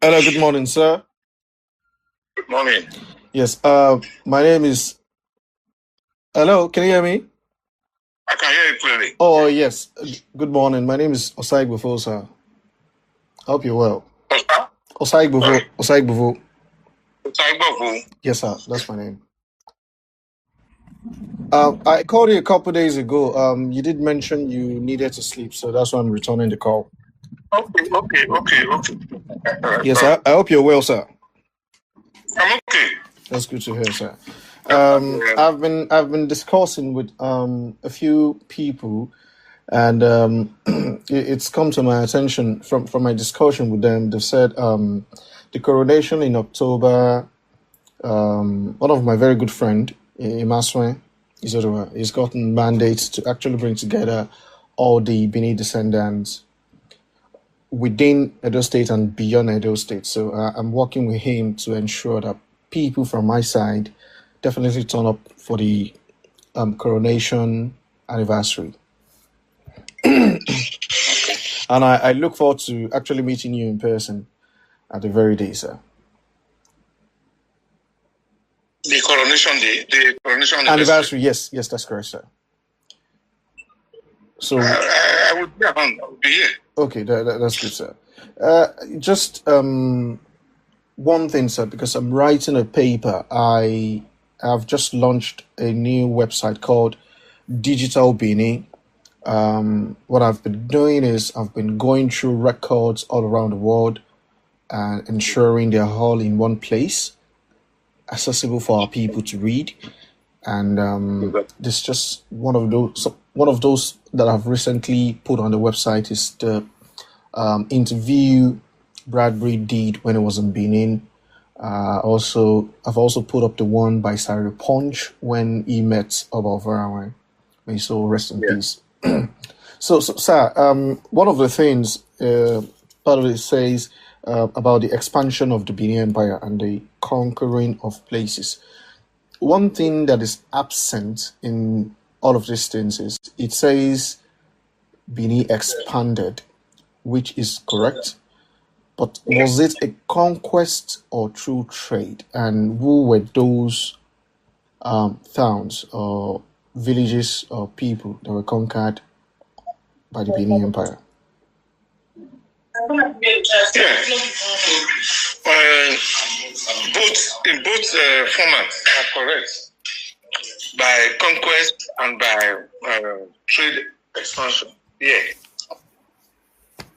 Hello, good morning, sir. Good morning. Yes, my name is. Hello, can you hear me? I can hear you clearly. Oh, yes. Good morning. My name is Osai Bufo, sir. I hope you're well. Oscar? Osai Bufo. Sorry? Osai Bufo. Osaibovu. Yes, sir. That's my name. I called you a couple days ago. You did mention you needed to sleep, so that's why I'm returning the call. Okay. Yes, Sorry. I hope you're well, sir. I'm okay. That's good to hear, sir. Um, I've been discussing with a few people, and it's come to my attention from my discussion with them. They've said the coronation in October. One of my very good friend, Imaswe, he's gotten mandates to actually bring together all the Bini descendants within Edo State and beyond Edo State. So I'm working with him to ensure that people from my side definitely turn up for the coronation anniversary. And I look forward to actually meeting you in person at the very day, sir. the coronation day, the coronation Anniversary, yes, that's correct, sir. So I would be around. I would be here. okay, that's good, sir. Just one thing, sir, because I'm writing a paper. I have just launched a new website called Digital Bini. What I've been doing is I've been going through records all around the world and ensuring they're all in one place, accessible for our people to read. And this is just one of those that I've recently put on the website is the interview Bradbury did when it was in Benin. I've also put up the one by Sari Punch when he met Oba Varawe. May his soul rest in peace. So, sir, one of the things part of it says about the expansion of the Benin Empire and the conquering of places. One thing that is absent in all of these things is it says Benin expanded, which is correct. But was it a conquest or true trade? And who were those towns or villages or people that were conquered by the Benin Empire? Both formats are correct. By conquest and by trade expansion. Yeah.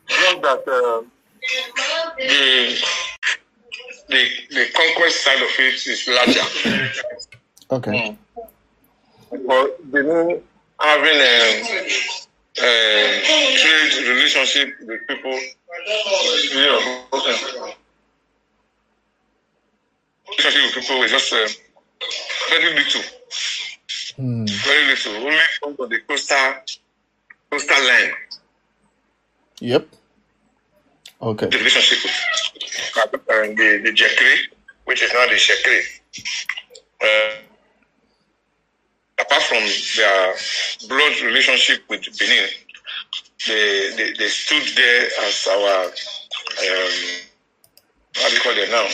Just that the conquest side of it is larger. Okay. But Benin having a trade relationship with people, relationship with people is just very little. Very little. Only on the coastal line. Yep. Okay. The relationship with the Jekri, which is now the Shekri. Apart from their blood relationship with Benin, they stood there as our how do you call it now?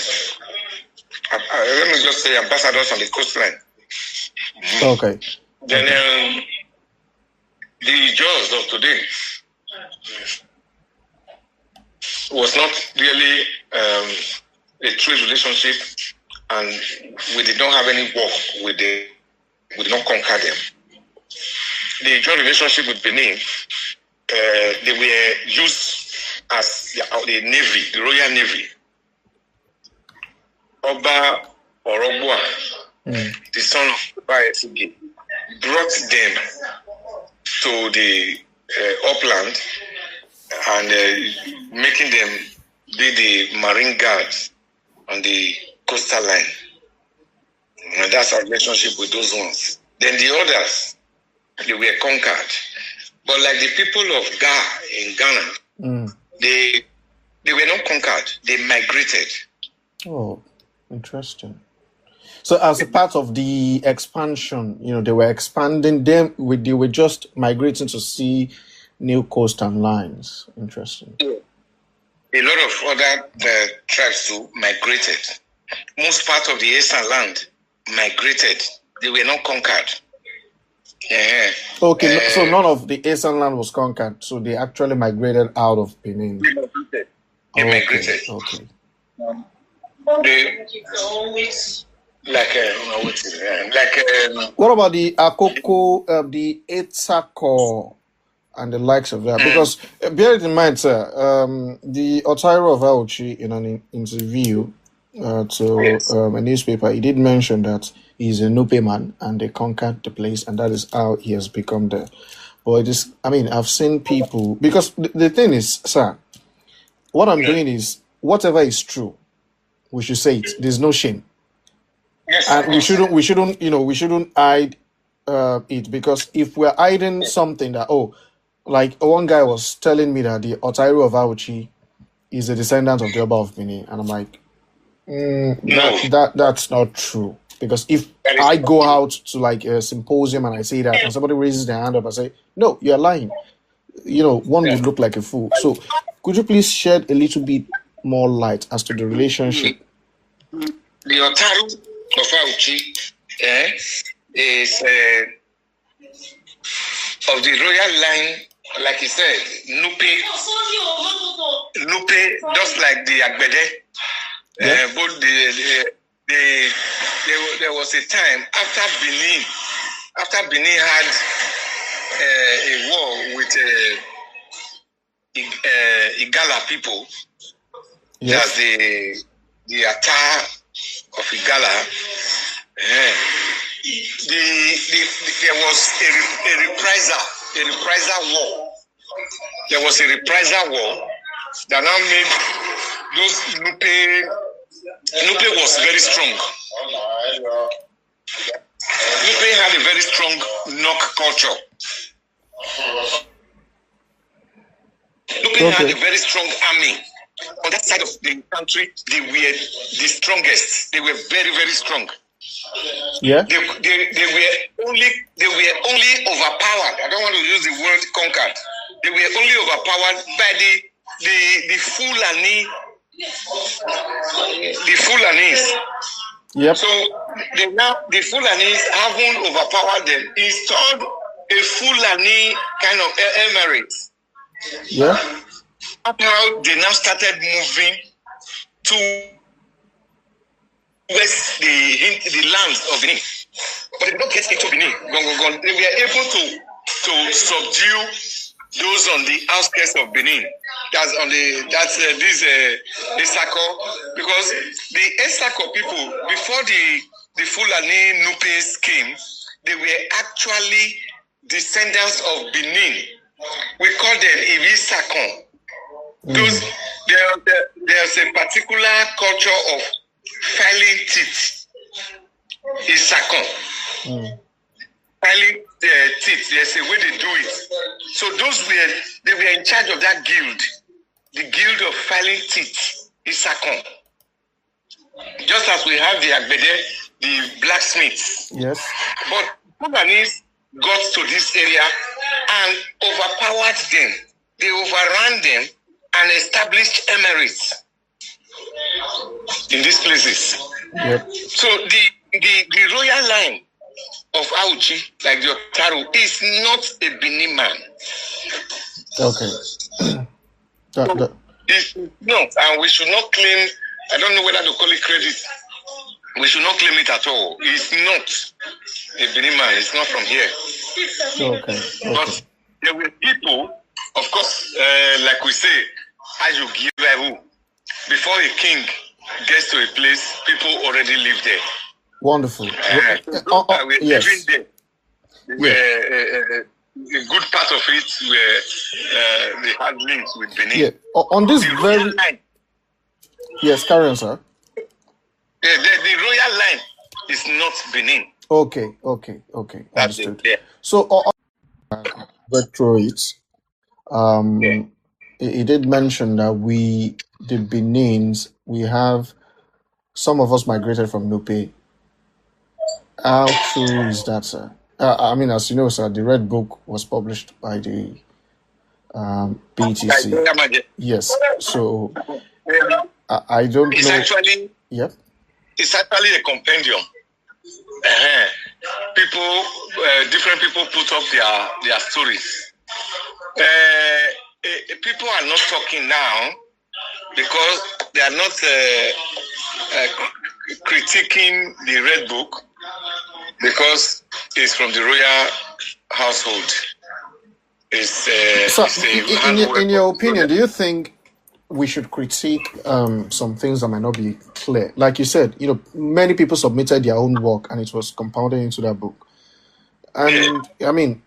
Let me just say ambassadors on the coastline. Okay. Then the Jaws of today was not really a trade relationship, and we did not have any work with them. We did not conquer them. The joint relationship with Benin, they were used as the Navy, the Royal Navy. Oba Orogboa, the son of Bayesibi, brought them to the upland and making them be the marine guards on the coastal line. And that's our relationship with those ones. Then the others, they were conquered. But like the people of Ga in Ghana, they were not conquered. They migrated. Oh, interesting. So as a part of the expansion, they were expanding them. They were just migrating to see new coastal lines. Interesting. a lot of other tribes too migrated. Most part of the eastern land migrated. They were not conquered. Okay, so none of the eastern land was conquered. So they actually migrated out of Benin. They migrated. Okay. What about the Akoko, the Etsako, and the likes of that? Because bear it in mind, sir, the Otairo of Auchi, in an interview to a newspaper, he did mention that he's a Nupe man and they conquered the place, and that is how he has become there. But it is, I mean, I've seen people, because the thing is, sir, what I'm doing is whatever is true, we should say it. There's no shame. Yes, and we shouldn't hide it, because if we're hiding something that, like one guy was telling me that the Otairo of Auchi is a descendant of the Oba of Benin, and I'm like, no, that's not true. Because if I go out to like a symposium and I say that, and somebody raises their hand up and say, no, you're lying, one would look like a fool. So could you please shed a little bit more light as to the relationship? The Otairo of Auchi is of the royal line, like he said, Nupe, just like the Agbede. Both there was a time after Benin had a war with Igala people. That's the attack of Igala. There was a reprisal war. There was a reprisal war that now made those Nupe was very strong. Nupe had a very strong knock culture. Nupe had a very strong army. On that side of the country, they were the strongest. They were very, very strong. Yeah. They were only overpowered. I don't want to use the word conquered. They were only overpowered by the Fulani. The Fulanis. Yep. So the Fulanis haven't overpowered them. Installed a Fulani kind of emirate. Yeah. That's how they now started moving to west the lands of Benin. But they did not get into Benin. They were able to subdue those on the outskirts of Benin. That's this Esako, because the Esako people, before the Fulani Nupes came, they were actually descendants of Benin. We call them Ivisakon. There's a particular culture of filing teeth. Isakon. Filing teeth. There's a way they do it. So they were in charge of that guild. The guild of filing teeth. Isakon. Just as we have the Agbede, the blacksmiths. Yes. But Fulanese got to this area and overpowered them. They overran them and established emirates in these places. Yep. So the royal line of Auchi, like the Otaru, is not a Benin man. Okay. It's not, and we should not claim, I don't know whether to call it credit, we should not claim it at all. It's not a Benin man, it's not from here. Okay. But there were people, of course, like we say, as you give a before a king gets to a place, people already live there. Wonderful. Yes. Living there. A good part of it where they had links with Benin. Yeah. On this very line. Yes, carry on, sir. The royal line is not Benin. Okay. Understood. Yeah. So read through it. He did mention that the Benins, we have some of us migrated from Nupe. How true is that, sir? I mean, as you know, sir, the Red Book was published by the BTC. Yes. So I don't know. Actually, yep. It's actually a compendium. People, different people put up their stories. People are not talking now because they are not critiquing the Red Book because it's from the royal household. In your opinion, do you think we should critique some things that might not be clear? Like you said, many people submitted their own work and it was compounded into that book. And I mean,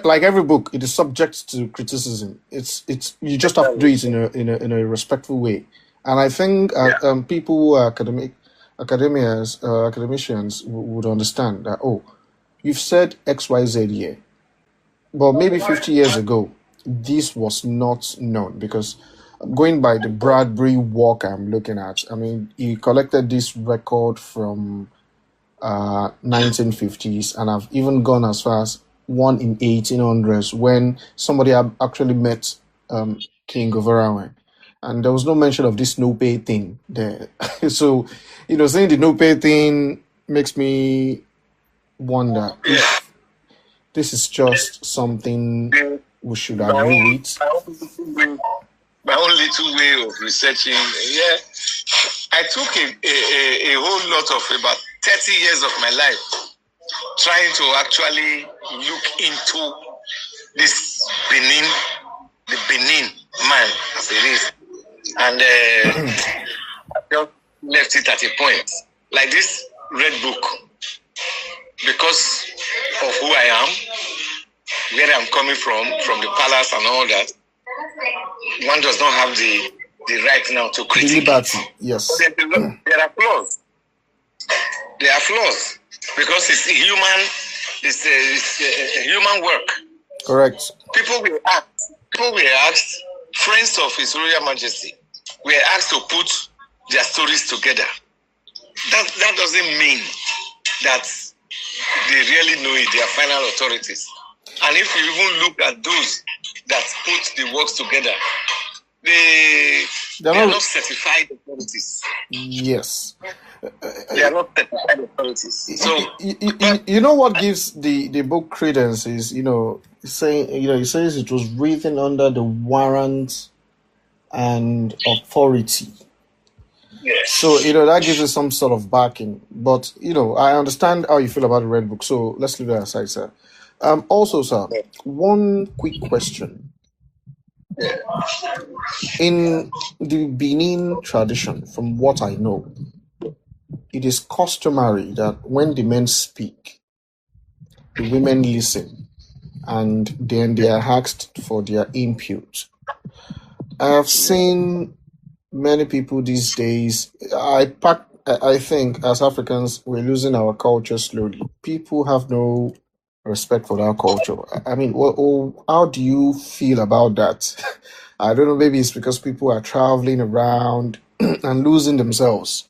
like every book, it is subject to criticism. It's you just have to do it in a respectful way. And I think people who are academicians would understand that, you've said XYZ here, but maybe 50 years ago, this was not known, because going by the Bradbury work I'm looking at, I mean, he collected this record from 1950s, and I've even gone as far as one in 1800s when somebody actually met King Goverawe, and there was no mention of this no pay thing there. So, saying the no pay thing makes me wonder if this is just something we should agree with. My own little way of researching, I took a whole lot of about 30 years of my life trying to actually look into this the Benin man as it is. And I just left it at a point. Like this Red Book, because of who I am, where I'm coming from the palace and all that, one does not have the right now to critique. Liberty, yes. There are flaws. There are flaws because it's a human work. Correct. People were asked, friends of His Royal Majesty, were asked to put their stories together. That doesn't mean that they really know it. They are final authorities. And if you even look at those that put the works together, they are not certified authorities. Yes. They are not certified authorities. So you know what gives the book credence is, saying, he says it was written under the warrant and authority. Yes. So, that gives us some sort of backing. But, I understand how you feel about the Red Book. So let's leave that aside, sir. Also, sir, one quick question. In the Benin tradition, from what I know, it is customary that when the men speak, the women listen, and then they are asked for their input. I have seen many people these days, I think as Africans, we're losing our culture slowly. People have no respect for our culture. I mean, how do you feel about that? I don't know, maybe it's because people are traveling around and losing themselves.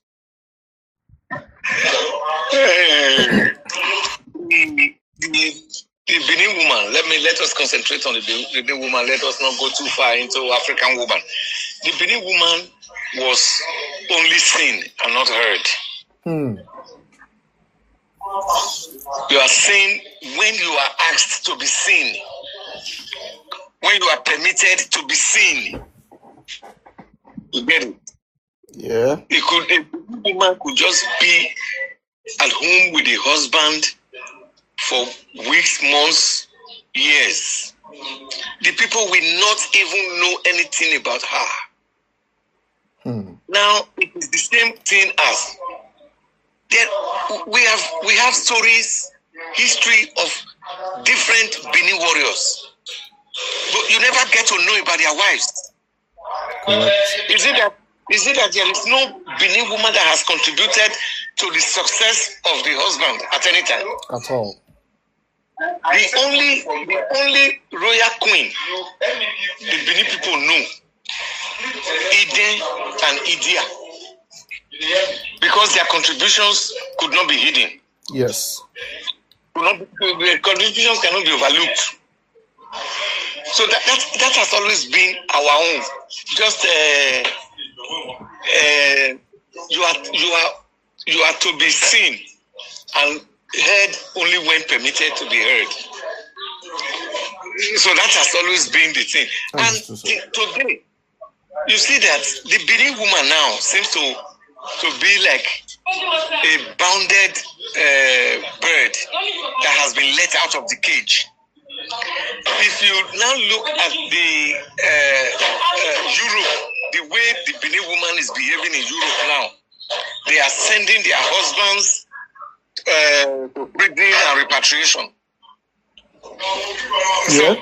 The Benin woman, let us concentrate on the Benin woman. Let us not go too far into African woman. The Benin woman was only seen and not heard. You are seen when you are asked to be seen, when you are permitted to be seen. You get it? Yeah. A woman could just be at home with the husband for weeks, months, years. The people will not even know anything about her. Now it is the same thing as we have stories, history of different Benin warriors, but you never get to know about their wives. Is it that there is no Benin woman that has contributed to the success of the husband at any time? At all. The only royal queen the Benin people know, Eden and Idia, because their contributions could not be hidden. Yes. Their contributions cannot be overlooked. So that has always been our own. Just you are to be seen and heard only when permitted to be heard. So that has always been the thing. And today, you see that the Benin woman now seems to be like a bounded bird that has been let out of the cage. If you now look at the Europe, the way the Benin woman is behaving in Europe now, they are sending their husbands to breeding and repatriation. So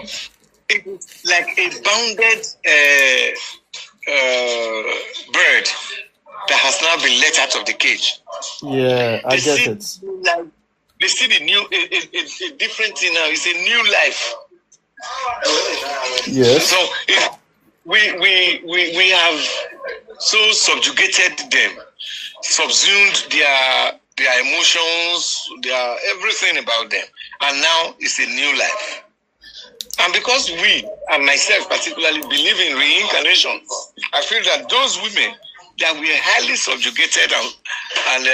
it's like a bounded bird that has now been let out of the cage. Yeah, I get it. They see the new, a different thing now. It's a new life. Yes. So we have so subjugated them, subsumed their emotions, their everything about them, and now it's a new life. And because we, and myself particularly, believe in reincarnation, I feel that those women that were highly subjugated and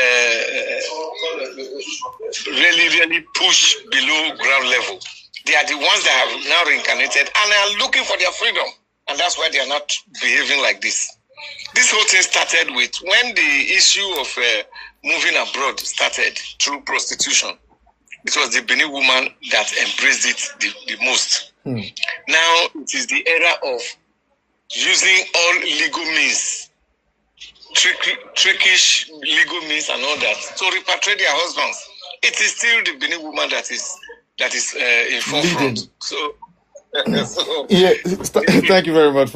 really pushed below ground level, they are the ones that have now reincarnated and are looking for their freedom. And that's why they are not behaving like this. This whole thing started with when the issue of moving abroad started through prostitution. It was the Benin woman that embraced it the most. Now it is the era of using all legal means, trickish legal means and all that, to repatriate their husbands. It is still the Benin woman that is in forefront. So, yeah, thank you very much for that.